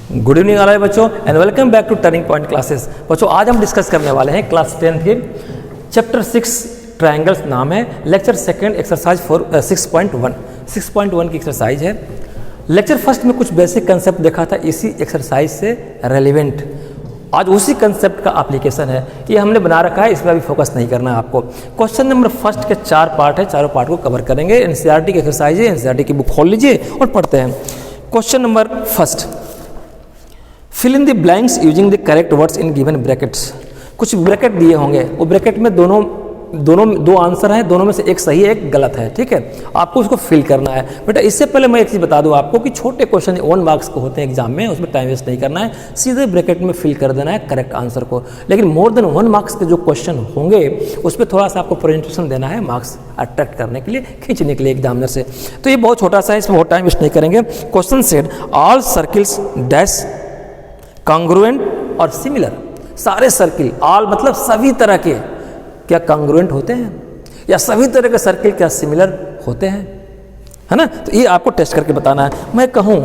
Good evening all बच्चों and welcome back to Turning Point classes. बच्चों आज हम डिस्कस करने वाले हैं क्लास 10 के चैप्टर 6 ट्रायंगल्स नाम है, लेक्चर सेकंड एक्सरसाइज 6.1 की एक्सरसाइज है। लेक्चर फर्स्ट में कुछ बेसिक कंसेप्ट देखा था, इसी एक्सरसाइज से रेलिवेंट आज उसी कंसेप्ट का एप्लीकेशन है। ये हमने बना रखा है, इसमें अभी फोकस नहीं करना है आपको। क्वेश्चन नंबर फर्स्ट के 4 पार्ट है, चारों पार्ट को कवर करेंगे। एनसीईआरटी की एक्सरसाइज है, एनसीईआरटी की बुक खोल लीजिए और पढ़ते हैं। Question number first, fill in the blanks using the correct words in given brackets. कुछ ब्रैकेट दिए होंगे, वो ब्रैकेट में दो आंसर हैं, दोनों में से एक सही है एक गलत है, ठीक है। आपको उसको फिल करना है। बेटा इससे पहले मैं एक चीज़ बता दूं आपको कि छोटे क्वेश्चन 1 मार्क्स को होते हैं एग्जाम में, उसमें टाइम वेस्ट नहीं करना है, सीधे ब्रैकेट में फिल कर देना है करेक्ट आंसर को। लेकिन मोर देन 1 मार्क्स के जो क्वेश्चन होंगे उस पर थोड़ा सा आपको प्रेजेंटेशन देना है, मार्क्स अट्रैक्ट करने के लिए, खींचने के लिए एग्जामिनर से। तो ये बहुत छोटा सा है, इसमें बहुत टाइम वेस्ट नहीं करेंगे। Question said all circles dash congruent और सिमिलर। सारे सर्किल, ऑल मतलब सभी तरह के, क्या कॉन्ग्रुएंट होते हैं या सभी तरह के सर्किल क्या सिमिलर होते हैं, है ना। तो ये आपको टेस्ट करके बताना है। मैं कहूँ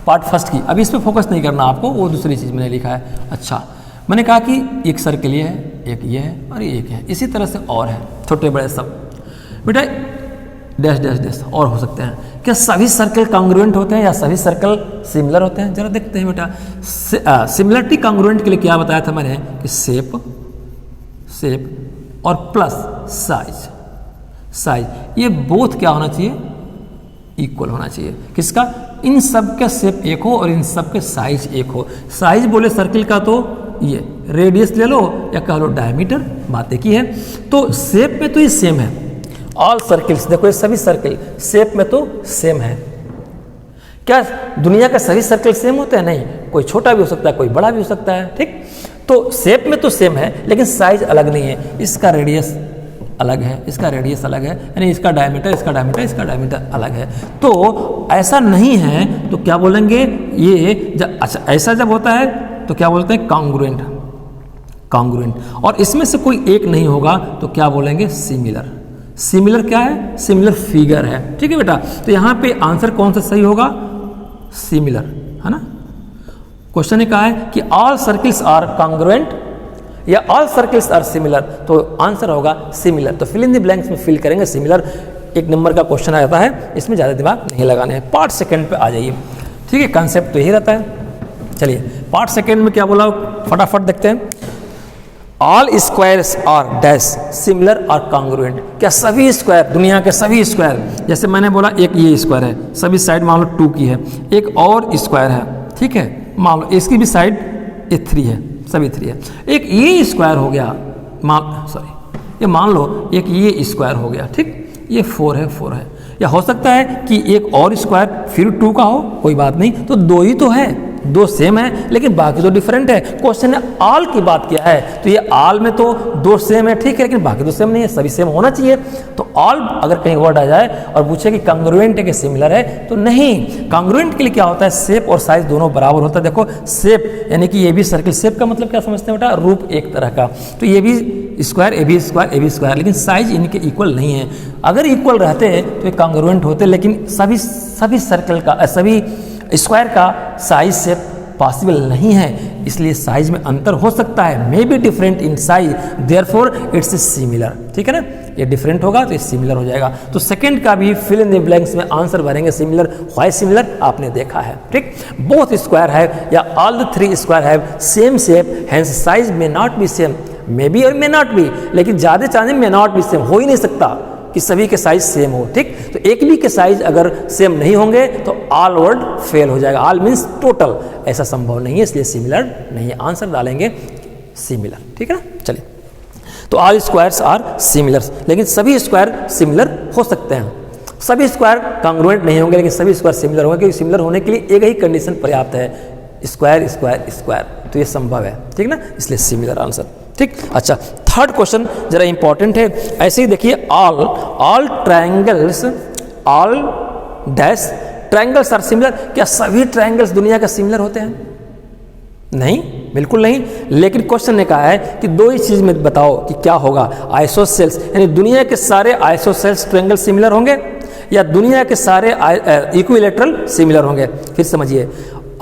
पार्ट फर्स्ट की, अभी इस पर फोकस नहीं करना आपको, वो दूसरी चीज़ मैंने लिखा है। अच्छा, मैंने कहा कि एक सर्किल ये है, एक ये है और एक है, इसी तरह से और है छोटे बड़े सब। बेटा डैश डैश डैश और हो सकते हैं। क्या सभी सर्कल कॉन्ग्रुएंट होते हैं या सभी सर्कल सिमिलर होते हैं? जरा देखते हैं बेटा। सिमिलरिटी कॉन्ग्रुएंट के लिए क्या बताया था मैंने कि शेप और प्लस साइज ये बोथ क्या होना चाहिए, इक्वल होना चाहिए। किसका? इन सब का शेप एक हो और इन सब के साइज एक हो। साइज बोले सर्किल का तो ये रेडियस ले लो या कह लो डायमीटर, बातें की है। तो शेप में तो ये सेम है, ऑल सर्किल्स, देखो ये सभी सर्किल शेप में तो सेम है। क्या दुनिया का सभी सर्किल सेम होते हैं? नहीं, कोई छोटा भी हो सकता है, कोई बड़ा भी हो सकता है, ठीक। तो शेप में तो सेम है लेकिन साइज अलग नहीं है। इसका रेडियस अलग है, इसका रेडियस अलग है, यानी इसका डायमीटर, इसका डायमीटर, इसका डायमीटर अलग है। तो ऐसा नहीं है तो क्या बोलेंगे ये अच्छा ऐसा जब होता है तो क्या बोलते हैं कॉन्ग्रुएंट। और इसमें से कोई एक नहीं होगा तो क्या बोलेंगे सिमिलर। सिमिलर क्या है? सिमिलर फिगर है, ठीक है बेटा। तो यहाँ पे आंसर कौन सा सही होगा? सिमिलर, है ना। क्वेश्चन ने कहा है कि ऑल सर्किल्स आर कॉन्ग्रुएंट या ऑल सर्किल्स आर सिमिलर, तो आंसर होगा सिमिलर। तो फिल इन द ब्लैंक्स में फिल करेंगे सिमिलर। 1 नंबर का क्वेश्चन आ जाता है, इसमें ज़्यादा दिमाग नहीं लगाने हैं। पार्ट सेकंड पे आ जाइए, ठीक है। कंसेप्ट तो यही रहता है। चलिए पार्ट सेकंड में क्या बोला फटाफट देखते हैं। All squares are dash similar और कॉन्ग्रुएंट। क्या सभी स्क्वायर, दुनिया के सभी स्क्वायर, जैसे मैंने बोला एक ये स्क्वायर है, सभी साइड मान लो 2 की है, एक और स्क्वायर है, ठीक है, मान लो इसकी भी साइड ये 3 है, सभी 3 है। एक ये स्क्वायर हो गया, ये मान लो एक ये स्क्वायर हो गया, ठीक, ये 4 है। या हो सकता है कि एक और स्क्वायर फिर 2 का हो, कोई बात नहीं। तो 2 ही तो है, 2 सेम है लेकिन बाकी तो डिफरेंट है। क्वेश्चन ने ऑल की बात किया है तो ये ऑल में तो 2 सेम है, ठीक है, लेकिन बाकी तो सेम नहीं है, सभी सेम होना चाहिए। तो ऑल अगर कहीं वर्ड आ जाए और पूछे कि कॉन्ग्रुएंट है कि सिमिलर है, तो नहीं। कॉन्ग्रुएंट के लिए क्या होता है? शेप और साइज दोनों बराबर होता है। देखो शेप यानी कि ये भी सर्किल, शेप का मतलब क्या समझते हैं बेटा? रूप एक तरह का। तो ये भी स्क्वायर, ए भी स्क्वायर, लेकिन साइज इनके इक्वल नहीं है। अगर इक्वल रहते तो ये कॉन्ग्रुएंट होते, लेकिन सभी सर्कल का, सभी स्क्वायर का साइज से पॉसिबल नहीं है, इसलिए साइज में अंतर हो सकता है, may be different in size, therefore it's similar, ठीक है ना। ये डिफरेंट होगा तो ये सिमिलर हो जाएगा। तो सेकंड का भी फिल इन द ब्लैंक्स में आंसर भरेंगे सिमिलर। व्हाई सिमिलर आपने देखा है, ठीक। बोथ स्क्वायर है या all the 3 square have same shape, hence size may not be same, may be और मे नॉट बी, लेकिन ज़्यादा chance may not be same, हो ही नहीं सकता कि सभी के साइज सेम हो, ठीक। तो एक भी के साइज अगर सेम नहीं होंगे तो ऑल वर्ड फेल हो जाएगा। ऑल मीन्स टोटल, ऐसा संभव नहीं है, इसलिए सिमिलर नहीं है। आंसर डालेंगे सिमिलर, ठीक है ना। चलिए, तो ऑल स्क्वायर्स आर सिमिलर, लेकिन सभी स्क्वायर सिमिलर हो सकते हैं। सभी स्क्वायर कॉन्ग्रुएंट नहीं होंगे लेकिन सभी स्क्वायर सिमिलर होंगे, क्योंकि सिमिलर होने के लिए एक ही कंडीशन पर्याप्त है, स्क्वायर स्क्वायर स्क्वायर, तो ये संभव है, ठीक ना, इसलिए सिमिलर आंसर, ठीक। अच्छा, थर्ड क्वेश्चन जरा इंपॉर्टेंट है, ऐसे ही देखिए। All triangles, all dash triangles are similar. क्या सभी ट्रायंगल्स दुनिया के सिमिलर होते हैं? नहीं, बिल्कुल नहीं। लेकिन क्वेश्चन ने कहा है कि 2 ही चीज में बताओ कि क्या होगा। आइसोसेल्स, यानी दुनिया के सारे आइसोसेल्स ट्रायंगल सिमिलर होंगे या दुनिया के सारे इक्विलैटरल सिमिलर होंगे। फिर समझिए,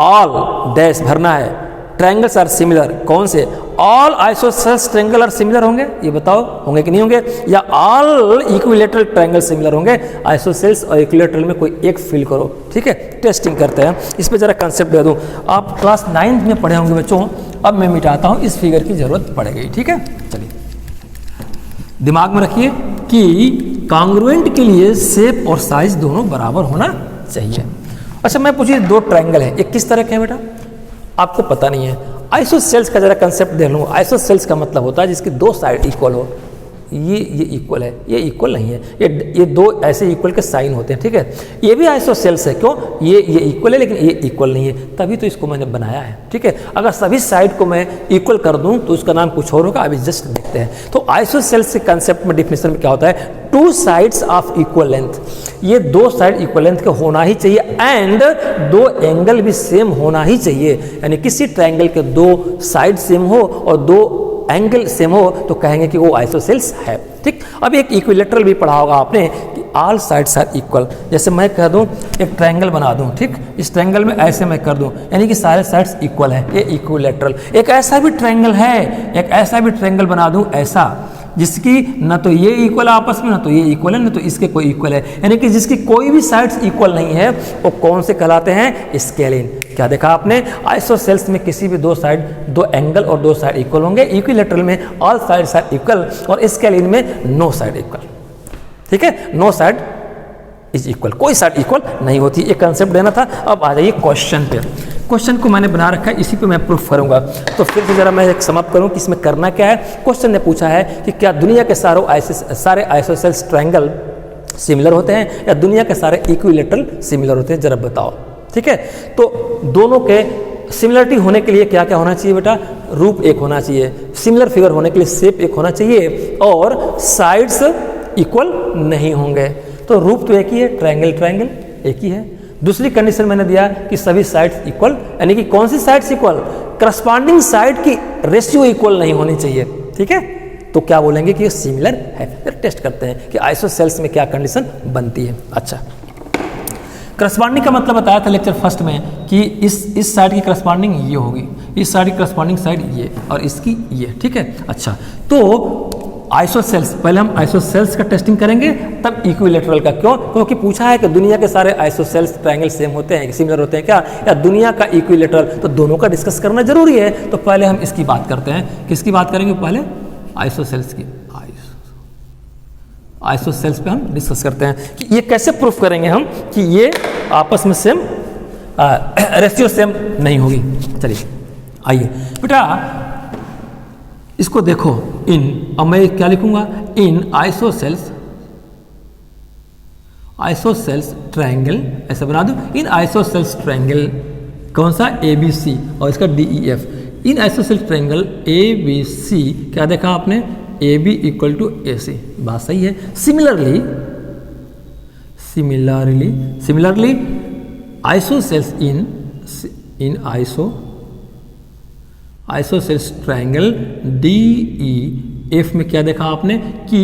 ऑल डैश भरना है, ट्रायंगल्स आर सिमिलर, कौन से? All isosceles triangle are similar होंगे, ये बताओ होंगे कि नहीं होंगे? या ऑल इक्विलेटरल ट्रायंगल सिमिलर होंगे? आइसोसेल्स और इक्विलेटरल में कोई एक फिल करो, ठीक है, टेस्टिंग करते हैं। इस पे जरा कंसेप्ट दे दूं, आप क्लास 9 में पढ़े होंगे बच्चों, अब मैं मिटाता हूं, इस फिगर की जरूरत पड़ेगी, ठीक है। चलिए दिमाग में रखिए कि कॉन्ग्रुएंट के लिए शेप और साइज दोनों बराबर होना चाहिए। अच्छा मैं पूछिए, दो ट्रायंगल है, एक किस तरह के हैं बेटा? आपको पता नहीं है। आइसोसेल्स का जरा कंसेप्ट देख लूँ। आइसोसेल्स का मतलब होता है जिसकी दो साइड इक्वल हो। ये इक्वल है, ये इक्वल नहीं है, ये दो ऐसे इक्वल के साइन होते हैं, ठीक है। ये भी आइसोसेल्स है, क्यों? ये इक्वल है लेकिन ये इक्वल नहीं है, तभी तो इसको मैंने बनाया है, ठीक है। अगर सभी साइड को मैं इक्वल कर दूं तो उसका नाम कुछ और होगा, अभी जस्ट देखते हैं। तो आइसोसेल्स के कंसेप्ट में डिफिनेशन में क्या होता है? Two sides of equal length, ये दो साइड इक्वल लेंथ के होना ही चाहिए, एंड दो एंगल भी सेम होना ही चाहिए। यानी किसी ट्रायंगल के दो साइड सेम हो और दो एंगल सेम हो तो कहेंगे कि वो आइसोसेल्स है, ठीक। अब एक इक्विलेटरल भी पढ़ा होगा आपने कि ऑल साइड्स आर इक्वल। जैसे मैं कह दूं एक ट्रायंगल बना दूं, ठीक, इस ट्रायंगल में ऐसे मैं कर दूं, यानी कि सारे साइड्स इक्वल है, ये इक्विलेटरल। एक ऐसा भी ट्रायंगल है, एक ऐसा भी ट्रायंगल बना दूं ऐसा जिसकी ना तो ये इक्वल आपस में, ना तो ये इक्वल है, ना तो इसके कोई इक्वल है, यानी कि जिसकी कोई भी साइड्स इक्वल नहीं है, वो कौन से कहलाते हैं? स्केलिन। क्या देखा आपने? आइसोसेल्स में किसी भी दो साइड, दो एंगल और दो साइड इक्वल होंगे, इक्विलेटरल में ऑल साइड्स आर इक्वल, और स्केलिन में नो साइड इक्वल, ठीक है। नो साइड इज इक्वल, कोई साइड इक्वल नहीं होती। एक कंसेप्ट देना था। अब आ जाइए क्वेश्चन पे। क्वेश्चन को मैंने बना रखा है, इसी पे मैं प्रूफ करूंगा। तो फिर से जरा मैं एक समाप्त करूं कि इसमें करना क्या है। क्वेश्चन ने पूछा है कि क्या दुनिया के सारे आइसोसेल्स ट्रायंगल सिमिलर होते हैं या दुनिया के सारे इक्विलेटरल सिमिलर होते हैं, जरा बताओ, ठीक है। तो दोनों के सिमिलरिटी होने के लिए क्या क्या होना चाहिए बेटा? रूप एक होना चाहिए, सिमिलर फिगर होने के लिए शेप एक होना चाहिए, और साइड्स इक्वल नहीं होंगे। तो रूप तो एक ही है, ट्रायंगल ट्रायंगल एक ही है। दूसरी कंडीशन मैंने दिया कि सभी साइड्स इक्वल, यानी कि कौन सी साइड्स इक्वल? करस्पॉन्डिंग साइड की रेशियो इक्वल नहीं होनी चाहिए, ठीक है। तो क्या बोलेंगे कि ये सिमिलर है। फिर टेस्ट करते हैं कि आइसोसेल्स में क्या कंडीशन बनती है। अच्छा, करस्पॉन्डिंग का मतलब बताया था लेक्चर फर्स्ट में कि इस साइड की करस्पॉन्डिंग ये होगी, इस साइड की करस्पॉन्डिंग साइड ये, और इसकी ये, ठीक है। अच्छा, तो आइसोसेल्स, पहले हम आइसोसेल्स का टेस्टिंग करेंगे, तब इक्विलेटरल का। क्यों? क्योंकि पूछा है कि दुनिया के सारे आइसोसेल्स ट्रायंगल सेम होते हैं, सिमिलर होते हैं क्या, या दुनिया का इक्विलेटरल, तो दोनों का डिस्कस करना जरूरी है। तो पहले हम इसकी बात करते हैं। किसकी बात करेंगे? पहले आइसोसेल्स की। आइसोसेल्स पे हम डिस्कस करते हैं कि ये कैसे प्रूफ करेंगे हम कि ये आपस में सेम रेशियो सेम नहीं होगी। चलिए आइए बेटा, इसको देखो। अब मैं क्या लिखूंगा? इन आइसोसेल्स ट्रायंगल, ऐसा बना दूं। इन आइसोसेल्स ट्रायंगल कौन सा? ABC, और इसका DEF। इन आइसोसेल्स ट्रायंगल ABC, क्या देखा आपने? AB इक्वल टू AC, बात सही है। सिमिलरली आइसोसेल्स इन आइसोसेल्स ट्रायंगल DEF में क्या देखा आपने कि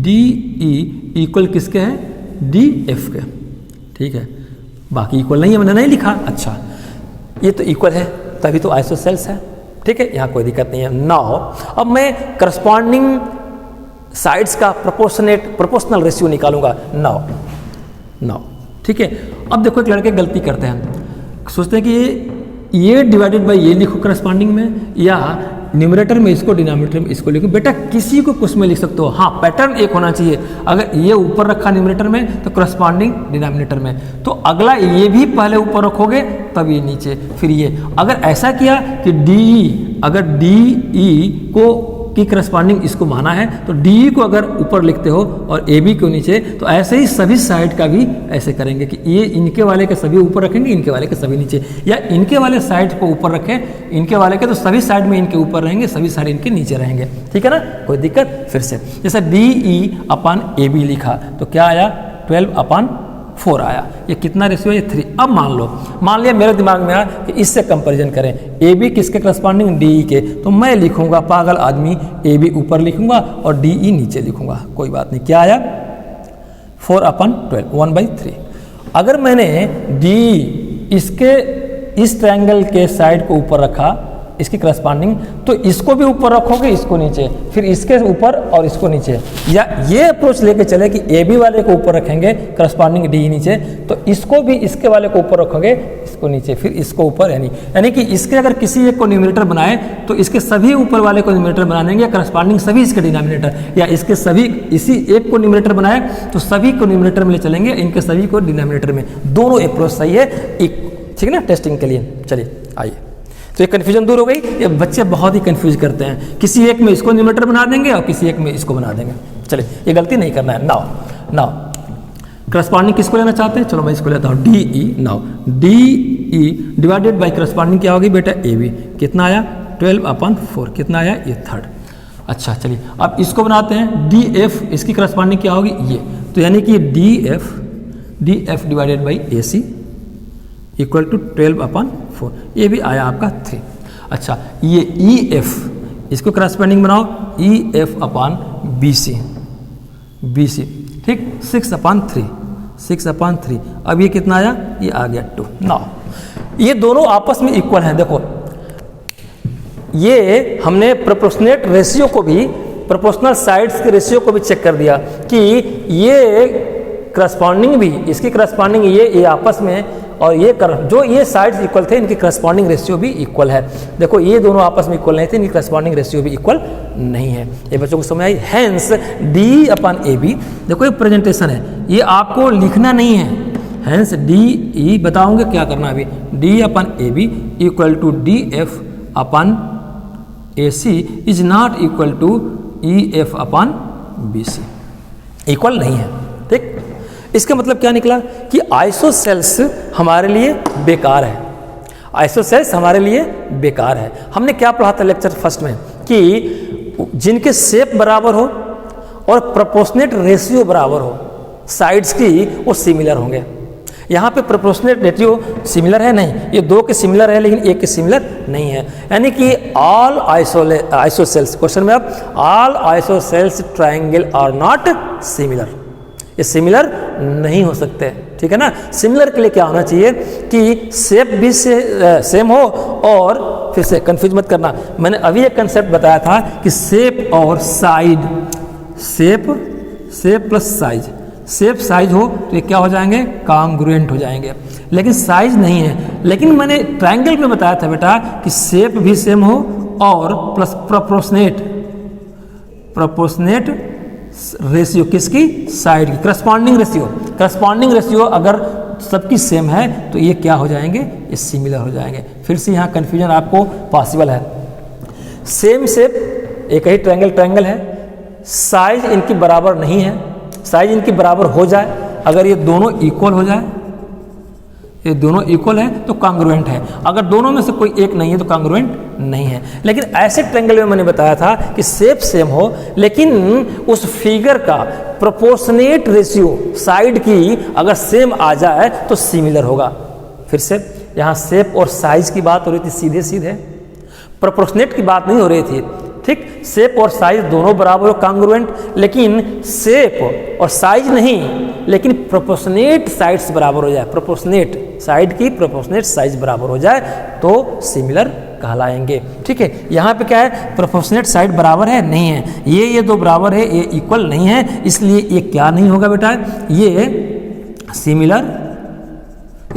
DE इक्वल किसके है? DF के, ठीक है। बाकी इक्वल नहीं है, मैंने नहीं लिखा। अच्छा, ये तो इक्वल है तभी तो आइसोसेल्स है, ठीक है, यहाँ कोई दिक्कत नहीं है। नाउ अब मैं करस्पॉन्डिंग साइड्स का प्रोपोर्शनल रेशियो निकालूंगा। नाउ ठीक है। अब देखो एक लड़के गलती करते हैं, सोचते हैं कि ये डिवाइडेड बाय ये लिखो करस्पॉन्डिंग में, या न्यूमरेटर में इसको डिनोमिनेटर में इसको लिखो। बेटा किसी को कुछ में लिख सकते हो, हाँ पैटर्न एक होना चाहिए। अगर ये ऊपर रखा न्यूमरेटर में तो करस्पॉन्डिंग डिनोमिनेटर में, तो अगला ये भी पहले ऊपर रखोगे तब ये नीचे, फिर ये। अगर ऐसा किया कि अगर DE को की करस्पॉन्डिंग इसको माना है तो DE को अगर ऊपर लिखते हो और AB को नीचे, तो ऐसे ही सभी साइड का भी ऐसे करेंगे कि ये इनके वाले के सभी ऊपर रखेंगे, इनके वाले के सभी नीचे, या इनके वाले साइड को ऊपर रखें, इनके वाले के तो सभी साइड में इनके ऊपर रहेंगे, सभी साइड इनके नीचे रहेंगे, ठीक है ना, कोई दिक्कत। फिर से जैसे DE अपान AB लिखा तो क्या आया? 12/4 आया। ये कितना रेशियो है? 3। अब मान लिया मेरे दिमाग में आया कि इससे कंपैरिजन करें, AB किसके करस्पॉन्डिंग? DE के। तो मैं लिखूंगा, पागल आदमी, AB ऊपर लिखूंगा और DE नीचे लिखूंगा, कोई बात नहीं। क्या आया? 4/12, 1/3। अगर मैंने DE इस ट्रायंगल के साइड को ऊपर रखा इसकी करस्पॉन्डिंग, तो इसको भी ऊपर रखोगे, इसको नीचे, फिर इसके ऊपर और इसको नीचे, या ये अप्रोच लेके चले कि ए बी वाले को ऊपर रखेंगे करस्पॉन्डिंग डी नीचे, तो इसको भी इसके वाले को ऊपर रखोगे, इसको नीचे, फिर इसको ऊपर, यानी कि इसके अगर किसी एक को न्यूमरेटर बनाए तो इसके सभी ऊपर वाले को न्यूमरेटर बना देंगे, या करस्पॉन्डिंग सभी इसके डिनोमिनेटर, या इसके सभी इसी एक को न्यूमरेटर बनाए तो सभी को न्यूमरेटर में ले चलेंगे, इनके सभी को डिनोमिनेटर में। दोनों अप्रोच सही है, ठीक है ना, टेस्टिंग के लिए। चलिए आइए, तो ये कन्फ्यूजन दूर हो गई। ये बच्चे बहुत ही कन्फ्यूज करते हैं, किसी एक में इसको न्यूमरेटर बना देंगे और किसी एक में इसको बना देंगे। चलिए, ये गलती नहीं करना है। नाउ करस्पॉन्डिंग किसको लेना चाहते हैं? चलो मैं इसको लेता हूँ, D E. Now D E divided by corresponding क्या होगी बेटा? A B. कितना आया? 12/4। कितना आया? ये थर्ड। अच्छा चलिए, अब इसको बनाते हैं, डी एफ। इसकी करस्पॉन्डिंग क्या होगी? ये। तो यानी कि D F divided by A C equal to 12/4। ये भी आया आपका 3। अच्छा, ये ई एफ, इसको करस्पॉन्डिंग बनाओ, E F upon B C, ठीक, 6/3। अब ये कितना आया? ये आ गया 2। नाउ ये दोनों आपस में इक्वल हैं। देखो, ये हमने प्रोपोर्शनेट रेशियो को भी, प्रोपोर्शनल साइड्स के रेशियो को भी चेक कर दिया कि ये करस्पॉन्डिंग भी, इसकी करस्पॉन्डिंग ये आपस में, और जो ये साइड्स इक्वल थे, इनकी करस्पॉन्डिंग रेशियो भी इक्वल है। देखो, ये दोनों आपस में इक्वल नहीं थे, इनकी करस्पॉन्डिंग रेशियो भी इक्वल नहीं है। ये बच्चों को समझ आई? Hence D upon A B, देखो ये प्रेजेंटेशन है, ये आपको लिखना नहीं है। हैंस डी ई बताऊंगे क्या करना अभी, D upon A B equal to D F upon A C is not equal to E F upon B C. Equal नहीं है, ठीक। इसका मतलब क्या निकला कि आइसोसेल्स हमारे लिए बेकार है, आइसोसेल्स हमारे लिए बेकार है। हमने क्या पढ़ा था लेक्चर फर्स्ट में कि जिनके शेप बराबर हो और प्रोपोर्शनेट रेशियो बराबर हो साइड्स की, वो सिमिलर होंगे। यहाँ पे प्रोपोर्शनेट रेशियो सिमिलर है नहीं, ये दो के सिमिलर है लेकिन एक के सिमिलर नहीं है। यानी कि ऑल आइसोसेल्स, क्वेश्चन में अब all isosceles triangle are not similar, ये सिमिलर नहीं हो सकते, ठीक है ना। सिमिलर के लिए क्या होना चाहिए कि शेप भी सेम हो, और फिर से कंफ्यूज मत करना, मैंने अभी एक कंसेप्ट बताया था कि शेप और side, shape plus size, shape size हो तो ये क्या हो जाएंगे? कॉन्ग्रुएंट हो जाएंगे। लेकिन साइज नहीं है। लेकिन मैंने ट्रायंगल में बताया था बेटा कि शेप भी सेम हो और प्लस प्रोपोर्शनेट रेशियो, किसकी? साइड की। करस्पॉन्डिंग रेशियो अगर सबकी सेम है तो ये क्या हो जाएंगे? ये सिमिलर हो जाएंगे। फिर से यहाँ कन्फ्यूजन आपको पॉसिबल है। सेम शेप, एक ही ट्रायंगल है, साइज इनकी बराबर नहीं है। साइज इनकी बराबर हो जाए, अगर ये दोनों इक्वल हो जाए, ये दोनों इक्वल है तो कॉन्ग्रुएंट है। अगर दोनों में से कोई एक नहीं है तो कॉन्ग्रुएंट नहीं है। लेकिन ऐसे ट्रायंगल में मैंने बताया था कि शेप सेम हो लेकिन उस फिगर का प्रोपोर्शनेट रेशियो साइड की अगर सेम आ जाए तो सिमिलर होगा। फिर से यहाँ शेप और साइज की बात हो रही थी, सीधे प्रोपोर्शनेट की बात नहीं हो रही थी, ठीक। शेप और साइज दोनों बराबर हो, कॉन्ग्रुएंट, लेकिन शेप और साइज नहीं, लेकिन प्रोपोर्शनेट साइड्स बराबर हो जाए, प्रोपोर्शनेट साइड की प्रोपोर्शनेट साइज बराबर हो जाए तो सिमिलर कहलाएंगे, ठीक है। यहाँ पे क्या है? प्रोपोर्शनेट साइड बराबर है? नहीं है। ये दो बराबर है, ये इक्वल नहीं है, इसलिए ये क्या नहीं होगा बेटा? ये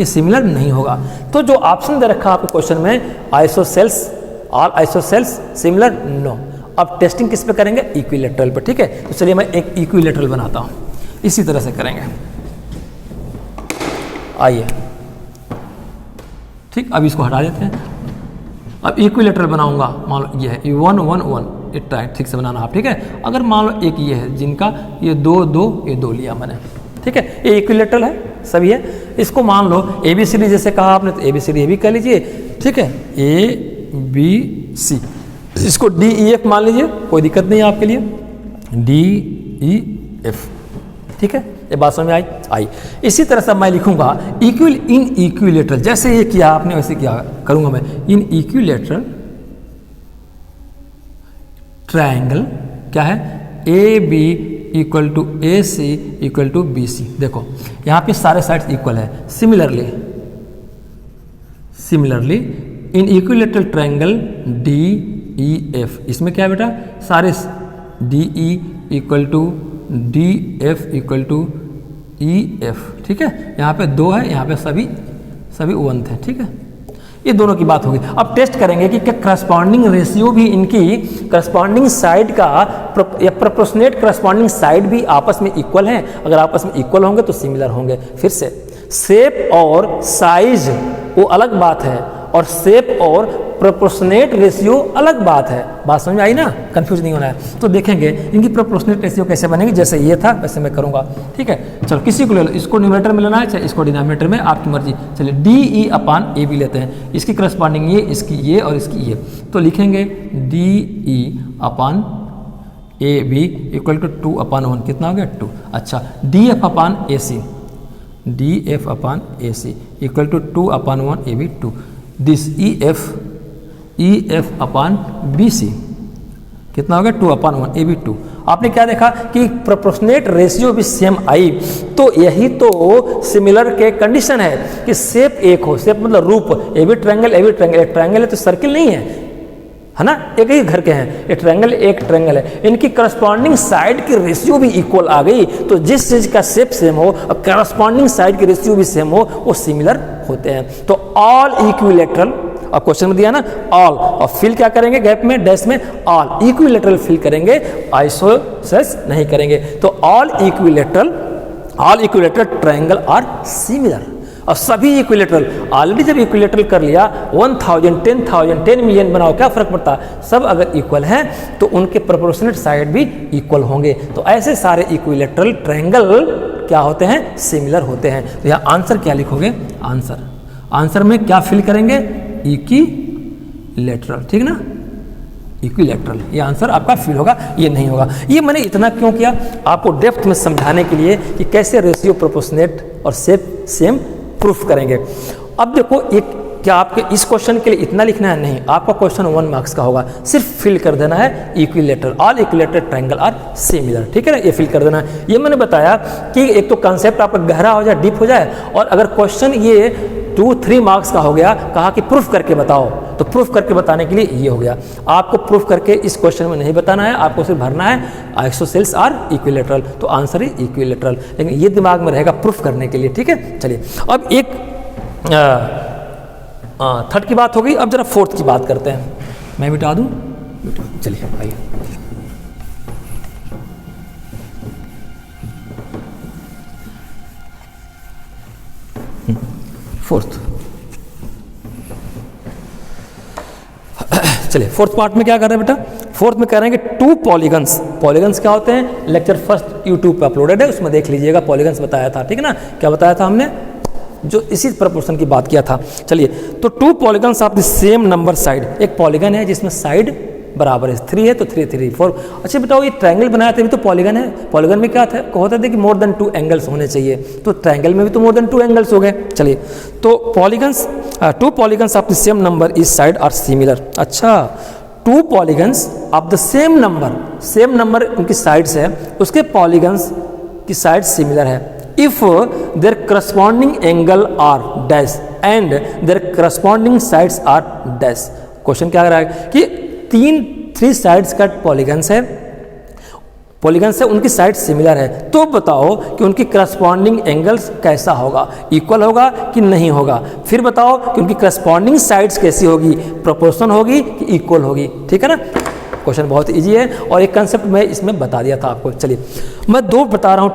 सिमिलर नहीं होगा। तो जो ऑप्शन दे रखा आपको क्वेश्चन में, isosceles, all isosceles similar, no. अब टेस्टिंग किस पे करेंगे? इक्विलेटरल पे, ठीक है। तो चलिए मैं एक इक्विलेटरल बनाता हूँ, इसी तरह से करेंगे। आइए, ठीक। अब इसको हटा देते हैं। अब इक्विलेटरल बनाऊंगा, मान लो ये है 1 1 1, ये टाइट ठीक से बनाना आप, ठीक है। अगर मान लो एक ये है जिनका ये 2 2, ये 2 लिया मैंने, ठीक है। ये इक्विलेटरल है, सभी है। इसको मान लो ABCD जैसे कहा आपने, तो ABCD भी कह लीजिए, ठीक है। ABC, इसको DEF मान लीजिए, कोई दिक्कत नहीं है आपके लिए, DEF, ठीक है। ये बात समझ में आई। इसी तरह से मैं लिखूंगा इन इक्विलेटरल, जैसे ये किया आपने वैसे क्या करूंगा मैं, इन इक्विलेटरल ट्रायंगल क्या है? AB equal to AC equal to BC। देखो यहाँ पे सारे साइड्स इक्वल है। Similarly in equilateral triangle D E F, इसमें क्या है बेटा, सारे D E equal to D F equal to E F, ठीक है। यहाँ पे 2 है, यहाँ पे सभी 1 थे, ठीक है। ये दोनों की बात होगी। अब टेस्ट करेंगे कि क्या करस्पॉन्डिंग रेशियो भी इनकी करस्पॉन्डिंग साइड का या प्रोपोर्शनेट करस्पॉन्डिंग साइड भी आपस में इक्वल हैं। अगर आपस में इक्वल होंगे तो सिमिलर होंगे। फिर से शेप और साइज वो अलग बात है और शेप और प्रोपोर्शनेट रेशियो अलग बात है। बात समझ में आई ना, कंफ्यूज नहीं होना है। तो देखेंगे इनकी प्रोपोर्शनेट रेशियो कैसे बनेगी, जैसे ये था वैसे मैं करूंगा, ठीक है। चलो किसी को ले लो, इसको न्यूमरेटर में लेना है चाहे इसको डिनोमिनेटर में, आपकी मर्जी। चलिए D E upon A B लेते हैं, इसकी करस्पॉन्डिंग ये, इसकी ये और इसकी ये, तो लिखेंगे D E upon A B equal to 2 upon 1, कितना हो गया 2। अच्छा D F upon A C, D F upon A C equal to 2 upon 1 A B 2। This E F upon B C कितना हो गया 2 अपान 1 ए बी 2। आपने क्या देखा कि प्रोपोर्शनेट रेशियो भी सेम आई, तो यही तो सिमिलर के कंडीशन है कि शेप एक हो। शेप मतलब रूप, ए बी ट्रायंगल एक ट्रायंगल है तो सर्किल नहीं है ना, एक ही घर के हैं। एक ट्रायंगल है, इनकी करस्पॉन्डिंग साइड की रेशियो भी इक्वल आ गई। तो जिस चीज का शेप सेम हो और करस्पॉन्डिंग साइड की रेशियो भी सेम हो वो सिमिलर होते हैं। तो ऑल इक्विलेटरल, और क्वेश्चन में दिया ना ऑल, और फिल क्या करेंगे गैप में डैश में, ऑल इक्विलेटरल फिल करेंगे, आइसोसेलेस नहीं करेंगे। तो all equilateral triangle are similar. और सभी इक्विलेटरल, ऑलरेडी जब इक्विलेटरल कर लिया 1000 10,000 10 मिलियन बनाओ, क्या फर्क पड़ता, सब अगर इक्वल हैं तो उनके प्रोपोर्शनेट साइड भी इक्वल होंगे। तो ऐसे सारे इक्विलेटरल ट्रायंगल क्या होते हैं, सिमिलर होते हैं। तो यहाँ आंसर क्या लिखोगे, आंसर में क्या फिल करेंगे, इक्विलेटरल, ठीक ना, इक्विलेटरल, ये आंसर आपका फिल होगा, ये नहीं होगा। ये मैंने इतना क्यों किया, आपको डेप्थ में समझाने के लिए कि कैसे रेशियो, प्रोपोर्शनेट और शेप सेम प्रूफ करेंगे। अब देखो एक, क्या आपके इस क्वेश्चन के लिए इतना लिखना है, नहीं, आपका क्वेश्चन 1 मार्क्स का होगा, सिर्फ फिल कर देना है equilateral, all equilateral triangle are similar, ठीक है ना, ये फिल कर देना है। ये मैंने बताया कि एक तो कंसेप्ट आपका गहरा हो जाए, डीप हो जाए, और अगर क्वेश्चन ये 2-3 मार्क्स का हो गया, कहा कि प्रूफ करके बताओ, तो प्रूफ करके बताने के लिए ये हो गया। आपको प्रूफ करके इस क्वेश्चन में नहीं बताना है, आपको सिर्फ भरना है आइसोसेल्स आर इक्विलेटरल, तो आंसर ही इक्विलेटरल, लेकिन ये दिमाग में रहेगा प्रूफ करने के लिए, ठीक है। चलिए अब एक थर्ड की बात हो गई, अब जरा फोर्थ की बात करते हैं। मैं मिटा दूं, चलिए आइए। फोर्थ, चलिए फोर्थ पार्ट में क्या कर रहे हैं बेटा, फोर्थ में कह रहे हैं कि 2 पॉलीगन्स, पॉलीगन्स क्या होते हैं, लेक्चर फर्स्ट यूट्यूब पे अपलोडेड है, उसमें देख लीजिएगा, पॉलीगन्स बताया था, ठीक है ना, क्या बताया था हमने, जो इसी प्रोपोर्शन की बात किया था। चलिए तो 2 polygons of the same number side, एक पॉलीगन है जिसमें साइड बराबर है, 3 है तो 3 3 4। अच्छा बताओ, ये ट्रायंगल बनाया था भी तो पॉलीगन है, पॉलीगन में क्या था, होता था कि मोर देन 2 एंगल्स होने चाहिए, तो ट्रायंगल में भी तो मोर देन 2 एंगल्स हो गए। चलिए तो polygons, 2 polygons of the same number is side are similar. अच्छा 2 polygons of the same number उनकी साइड्स है, उसके पॉलीगन्स की साइड सिमिलर है if their corresponding angle are dash and their corresponding sides are dash। Question क्या कर रहा है कि 3 साइड्स का पॉलीगन्स है, उनकी साइड सिमिलर है, तो बताओ कि उनकी करस्पॉन्डिंग एंगल्स कैसा होगा, इक्वल होगा कि नहीं होगा। फिर बताओ कि उनकी करस्पॉन्डिंग साइड्स कैसी होगी, प्रोपोर्शन होगी कि इक्वल होगी, ठीक है ना। क्वेश्चन बहुत इजी है और एक कंसेप्ट मैं इसमें बता दिया था आपको। चलिए मैं 2 बता रहा हूँ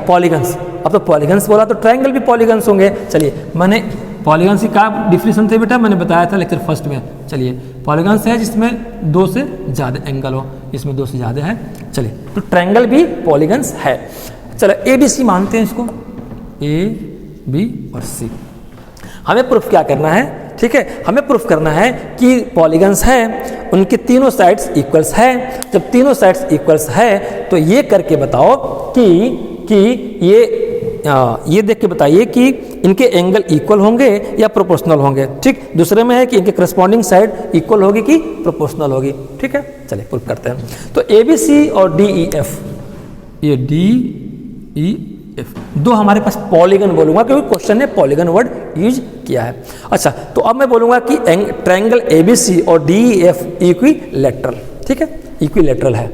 पॉलीगन्स, अब तो पॉलीगन्स बोला तो ट्रायंगल भी पॉलीगन्स होंगे। चलिए मैंने पॉलीगन्स की क्या डिफिनेशन थे बेटा, मैंने बताया था लेक्चर फर्स्ट में। चलिए पॉलीगन्स है जिसमें 2 से ज़्यादा एंगल हो, इसमें 2 से ज़्यादा है। चलिए तो ट्रायंगल भी पॉलीगन्स है। चलो ABC मानते हैं इसको, A, B और C। हमें प्रूफ क्या करना है, ठीक है, हमें प्रूफ करना है कि पॉलीगन्स है, उनके तीनों साइड्स इक्वल्स है। जब तीनों साइड्स इक्वल्स है तो ये करके बताओ कि ये देख के बताइए कि इनके एंगल इक्वल होंगे या प्रोपोर्शनल होंगे, ठीक। दूसरे में है कि इनके करस्पॉन्डिंग साइड इक्वल होगी कि प्रोपोर्शनल होगी, ठीक है। चलिए प्रूफ करते हैं। तो ABC और DEF, ये DEF एफ। दो हमारे पास पॉलीगन बोलूंगा क्योंकि क्वेश्चन ने पॉलीगन वर्ड यूज किया है। अच्छा, तो अब मैं बोलूंगा कि ट्रायंगल एबीसी और डीईएफ इक्विलैटरल, ठीक है, इक्विलैटरल है,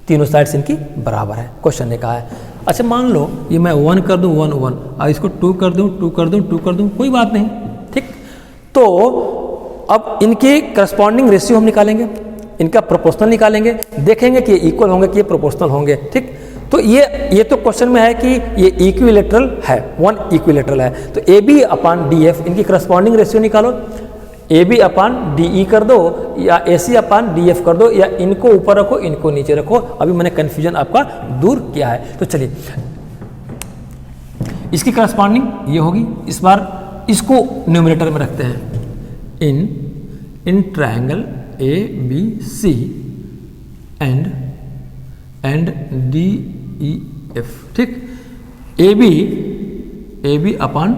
तीनों साइड्स इनकी बराबर है, क्वेश्चन ने कहा है। अच्छा, मान लो ये मैं 1 कर दूं 1 1 और इसको 2 कर दूं 2 कर दूं 2 कर दूं, कोई बात नहीं, ठीक। तो अब इनके करस्पॉन्डिंग रेशियो हम निकालेंगे, इनका प्रोपोर्शनल निकालेंगे, देखेंगे कि ये इक्वल होंगे कि ये प्रोपोर्शनल होंगे, ठीक। तो ये तो क्वेश्चन में है कि ये इक्विलैटरल है, 1 इक्विलैटरल है, तो A B upon D F इनकी करस्पॉन्डिंग रेशियो निकालो, ए बी अपान डी ई कर दो या ए सी अपान डी एफ कर दो, या इनको ऊपर रखो इनको नीचे रखो। अभी मैंने कन्फ्यूजन आपका दूर किया है। तो चलिए इसकी करस्पॉन्डिंग ये होगी, इस बार इसको न्यूमरेटर में रखते हैं, in triangle A B C and D E F, ठीक। A B upon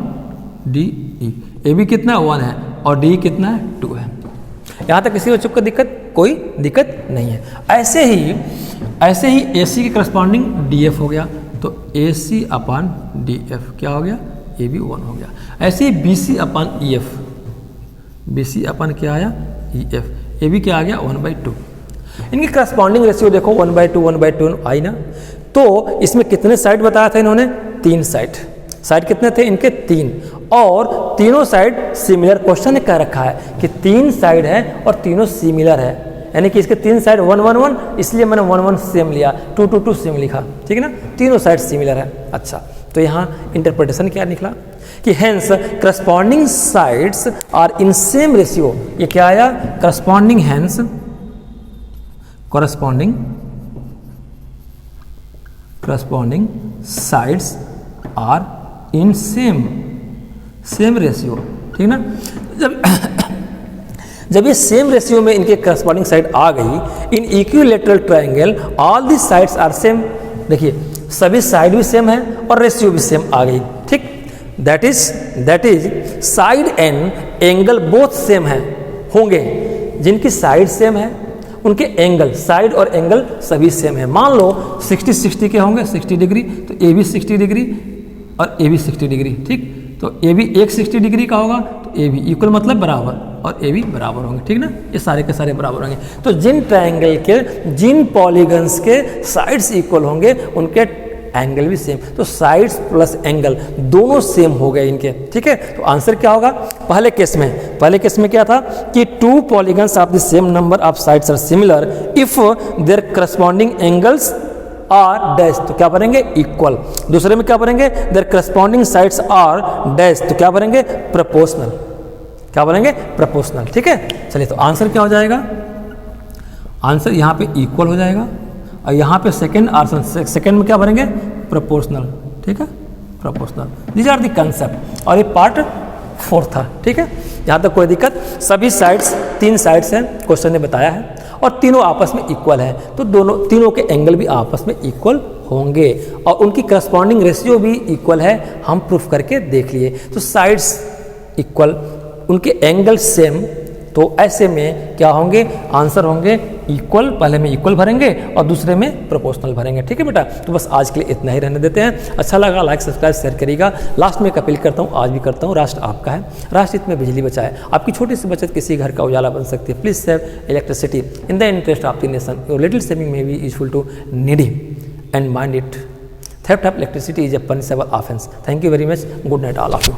D E, A B कितना 1 है और डी कितना है 2 है। यहाँ तक किसी बच्चों को कोई दिक्कत नहीं है। ऐसे ही ए सी की करस्पॉन्डिंग डी एफ हो गया, तो ए सी अपान डी एफ क्या हो गया, ए बी 1 हो गया। ऐसे ही बी सी अपान ई एफ, बी सी अपान क्या आया ई एफ, ए बी क्या आ गया 1/2। इनकी करस्पॉन्डिंग रेशियो देखो 1/2 1/2 आई ना। तो इसमें कितने साइड बताया था इन्होंने, 3 साइड कितने थे इनके 3, और तीनों साइड सिमिलर। क्वेश्चन ने कह रखा है कि 3 साइड है और तीनों सिमिलर है, यानी कि इसके 3 साइड 1 1 1, इसलिए मैंने 1 1 सेम लिया, 2 2 2 सेम लिखा, ठीक है ना, तीनों साइड सिमिलर है। अच्छा, तो यहाँ इंटरप्रिटेशन क्या निकला कि hence corresponding sides are in same ratio. ये क्या आया, corresponding hence corresponding sides are in same ratio, ठीक ना। जब ये सेम रेशियो में इनके करस्पॉन्डिंग साइड आ गई, in equilateral triangle all the sides are same. देखिए सभी साइड भी सेम है और रेशियो भी सेम आ गई, ठीक। That is side and angle both same है होंगे। जिनकी साइड सेम है उनके एंगल, साइड और एंगल सभी सेम है। मान लो 60 60 के होंगे 60 डिग्री, तो ए बी 60 डिग्री और ए बी 60 डिग्री, ठीक। तो ए बी एक 60 डिग्री का होगा, तो ए बी इक्वल मतलब बराबर, और ए बी बराबर होंगे, ठीक ना। ये सारे के सारे बराबर होंगे। तो जिन ट्रायंगल के जिन पॉलीगन्स के साइड्स इक्वल होंगे उनके एंगल भी सेम। तो साइड्स प्लस एंगल दोनों सेम हो गए इनके, ठीक है। तो आंसर क्या होगा, पहले केस में क्या था कि 2 polygons of the same number of sides are similar if their corresponding angles are dash, तो क्या बनेंगे इक्वल। दूसरे में क्या बनेंगे, their corresponding sides are dash, तो क्या बनेंगे प्रोपोर्शनल, क्या बनेंगे प्रोपोर्शनल, ठीक है। चलिए तो आंसर क्या हो जाएगा, आंसर यहाँ पे इक्वल हो जाएगा, और यहाँ पे सेकंड में क्या भरेंगे प्रोपोर्शनल, ठीक है, proportional. These are the concept, और ये पार्ट 4 था, ठीक है। यहाँ तक कोई दिक्कत, सभी साइड्स 3 साइड्स हैं, क्वेश्चन ने बताया है, और तीनों आपस में इक्वल है, तो तीनों के एंगल भी आपस में इक्वल होंगे, और उनकी करस्पॉन्डिंग रेशियो भी इक्वल है, हम प्रूफ करके देख लिए। तो साइड्स इक्वल, उनके एंगल सेम, तो ऐसे में क्या होंगे, आंसर होंगे इक्वल। पहले में इक्वल भरेंगे और दूसरे में प्रोपोर्शनल भरेंगे, ठीक है बेटा। तो बस आज के लिए इतना ही रहने देते हैं। अच्छा लगा लाइक सब्सक्राइब शेयर करिएगा। लास्ट में एक अपील करता हूँ, आज भी करता हूँ, राष्ट्र आपका है, राष्ट्र हित में बिजली बचाए। आपकी छोटी सी बचत किसी घर का उजाला बन सकती है। Please save electricity in the interest of the nation. Your little saving may be useful to needy and mind it. Theft of electricity is a punishable offence. Thank you very much. Good night all of you.